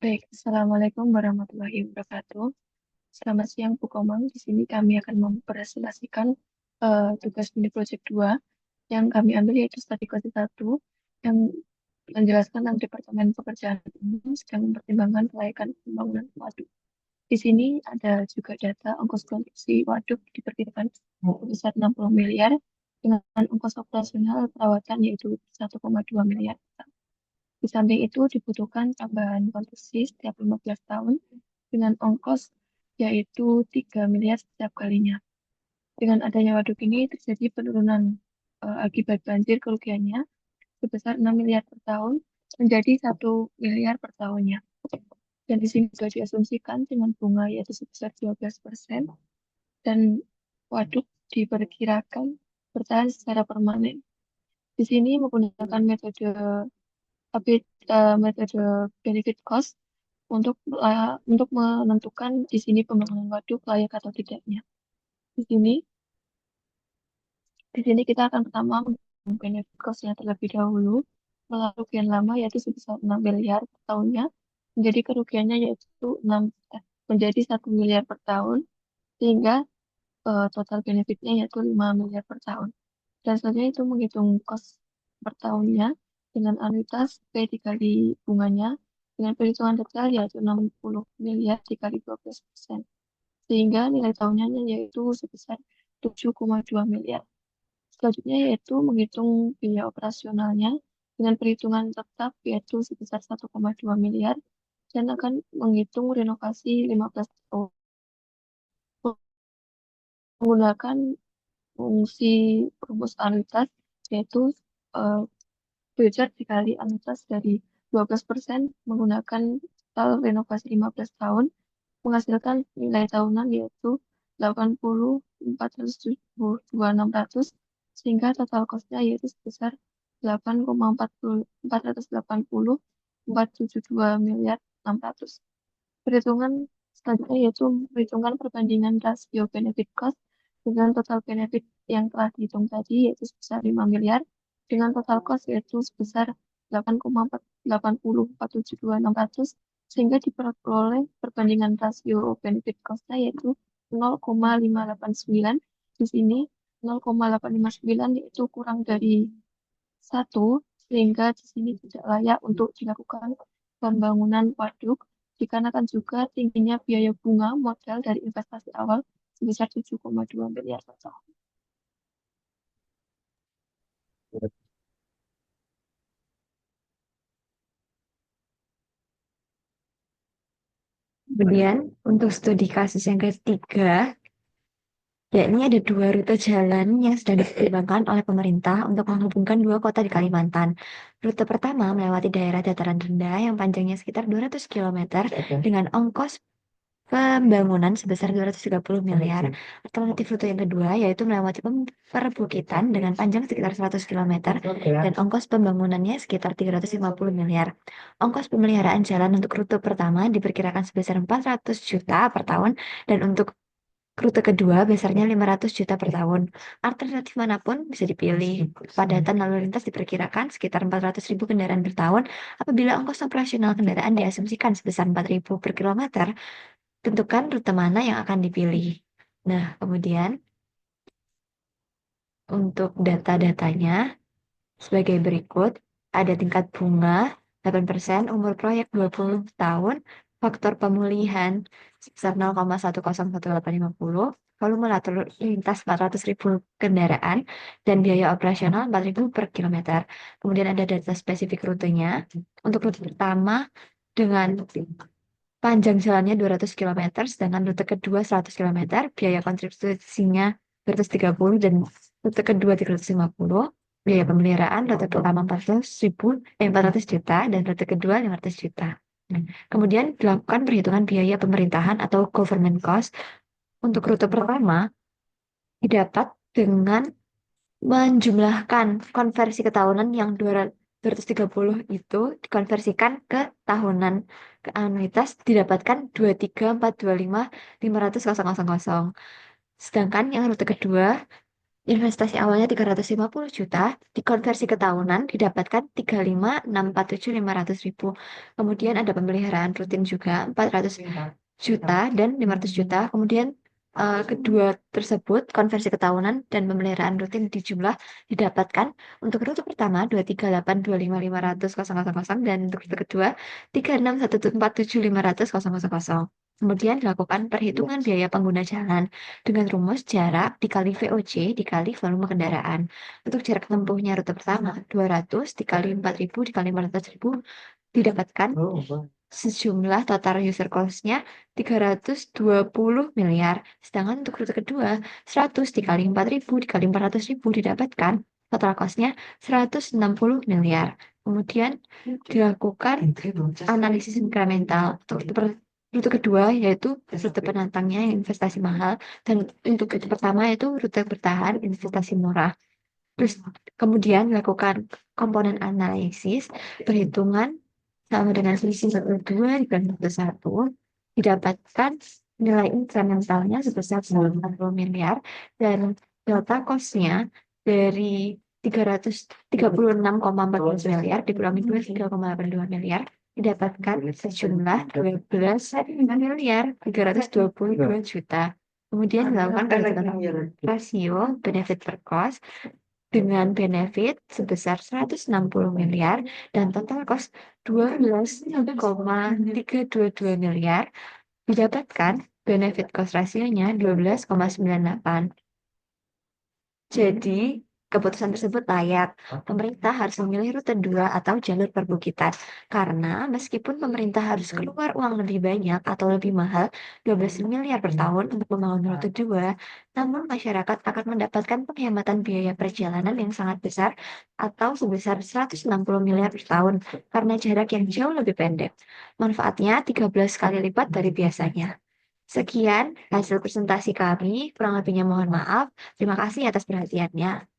Baik, Assalamualaikum warahmatullahi wabarakatuh. Selamat siang, Bu Komang. Di sini kami akan mempresentasikan tugas mini project 2 yang kami ambil yaitu studi kode 1 yang menjelaskan tentang Departemen Pekerjaan Umum sedang mempertimbangkan kelayakan pembangunan waduk. Di sini ada juga data ongkos konstruksi waduk diperkirakan sebesar 60 miliar dengan ongkos operasional perawatan yaitu 1,2 miliar. Di samping itu dibutuhkan tambahan konstruksi setiap 15 tahun dengan ongkos yaitu 3 miliar setiap kalinya. Dengan adanya waduk ini terjadi penurunan akibat banjir kerugiannya sebesar 6 miliar per tahun menjadi 1 miliar per tahunnya. Dan di sini juga diasumsikan dengan bunga yaitu sebesar 12% dan waduk diperkirakan bertahan secara permanen. Di sini menggunakan metode benefit cost untuk menentukan di sini pembangunan waduk layak atau tidaknya. Di sini di sini kita akan pertama menghitung benefit cost-nya terlebih dahulu melalui kerugian lama yaitu sebesar 6 miliar per tahunnya menjadi kerugiannya yaitu 6 menjadi 1 miliar per tahun sehingga total benefitnya yaitu 5 miliar per tahun. Dan selanjutnya itu menghitung cost per tahunnya dengan anuitas P dikali bunganya dengan perhitungan detail yaitu 60 miliar dikali 12%. Sehingga nilai tahunannya yaitu sebesar 7,2 miliar. Selanjutnya yaitu menghitung biaya operasionalnya dengan perhitungan tetap yaitu sebesar 1,2 miliar dan akan menghitung renovasi 15 tahun menggunakan fungsi rumus anuitas yaitu eh, belajar dikali anuitas dari 12% menggunakan total renovasi 15 tahun menghasilkan nilai tahunan yaitu 80.472.600 sehingga total cost-nya yaitu sebesar 8,482 miliar 600. Perhitungan selanjutnya yaitu perhitungan perbandingan rasio benefit cost dengan total benefit yang telah dihitung tadi yaitu sebesar 5 miliar dengan total cost yaitu sebesar 8,482.600 sehingga diperoleh perbandingan rasio benefit cost-nya yaitu 0,589. Di sini 0,859 yaitu kurang dari 1 sehingga di sini tidak layak untuk dilakukan pembangunan waduk dikarenakan juga tingginya biaya bunga modal dari investasi awal sebesar 7,2 miliar per tahun. Kemudian untuk studi kasus yang ketiga, yakni ada dua rute jalan yang sedang dipertimbangkan oleh pemerintah untuk menghubungkan dua kota di Kalimantan. Rute pertama melewati daerah dataran rendah yang panjangnya sekitar 200 km dengan ongkos pembangunan sebesar 230 miliar. Alternatif rute yang kedua yaitu melewati perbukitan dengan panjang sekitar 100 km dan ongkos pembangunannya sekitar 350 miliar. Ongkos pemeliharaan jalan untuk rute pertama diperkirakan sebesar 400 juta per tahun dan untuk rute kedua besarnya 500 juta per tahun. Alternatif manapun bisa dipilih. Padatan lalu lintas diperkirakan sekitar 400.000 kendaraan per tahun apabila ongkos operasional kendaraan diasumsikan sebesar 4.000 per kilometer. Tentukan rute mana yang akan dipilih. Nah, kemudian untuk data-datanya sebagai berikut. Ada tingkat bunga 8%, umur proyek 20 tahun, faktor pemulihan sebesar 0,1011850, volume lalu lintas 400.000 kendaraan, dan biaya operasional 4.000 per kilometer. Kemudian ada data spesifik rutenya. Untuk rute pertama dengan panjang jalannya 200 km, sedangkan rute kedua 100 km, biaya kontribusinya 230 dan rute kedua 350, biaya pemeliharaan rute pertama 400 juta dan rute kedua 500 juta. Nah, kemudian dilakukan perhitungan biaya pemerintahan atau government cost. Untuk rute pertama didapat dengan menjumlahkan konversi ke tahunan yang 230 itu dikonversikan ke tahunan. Ke anuitas didapatkan 23.425.500.000. Sedangkan yang rute kedua Investasi awalnya 350 juta, dikonversi ke tahunan, didapatkan 35.647.500.000. Kemudian ada pemeliharaan rutin juga 400 juta dan 500 juta. Kemudian kedua tersebut, konversi ke tahunan dan pemeliharaan rutin di jumlah didapatkan untuk rute pertama 238.255.000 dan untuk rute kedua 36.147.500.000. Kemudian dilakukan perhitungan biaya pengguna jalan dengan rumus jarak dikali VOC dikali volume kendaraan. Untuk jarak tempuhnya rute pertama 200 dikali 4.000 dikali 400.000 didapatkan sejumlah total user cost-nya 320 miliar. Sedangkan untuk rute kedua 100 dikali 4.000 dikali 400.000 didapatkan total cost-nya 160 miliar. Kemudian dilakukan analisis incremental untuk rute kedua yaitu rute penantangnya yang investasi mahal dan untuk rute pertama itu rute bertahan investasi murah. Terus kemudian dilakukan komponen analisis perhitungan sama dengan selisih satu dua dibanding satu satu didapatkan nilai incrementalnya sebesar 90 miliar dan delta cost-nya dari 336,14 miliar dikurangi 23,82 miliar didapatkan sejumlah 12.322 juta. Kemudian dilakukan perhitungan rasio benefit per cost dengan benefit sebesar 160 miliar dan total cost 12,322 miliar didapatkan benefit cost rasionya 12,98. Jadi, keputusan tersebut layak. Pemerintah harus memilih rute 2 atau jalur perbukitan. Karena meskipun pemerintah harus keluar uang lebih banyak atau lebih mahal, 12 miliar per tahun untuk membangun rute 2, namun masyarakat akan mendapatkan penghematan biaya perjalanan yang sangat besar atau sebesar 160 miliar per tahun karena jarak yang jauh lebih pendek. Manfaatnya 13 kali lipat dari biasanya. Sekian hasil presentasi kami, kurang lebihnya mohon maaf. Terima kasih atas perhatiannya.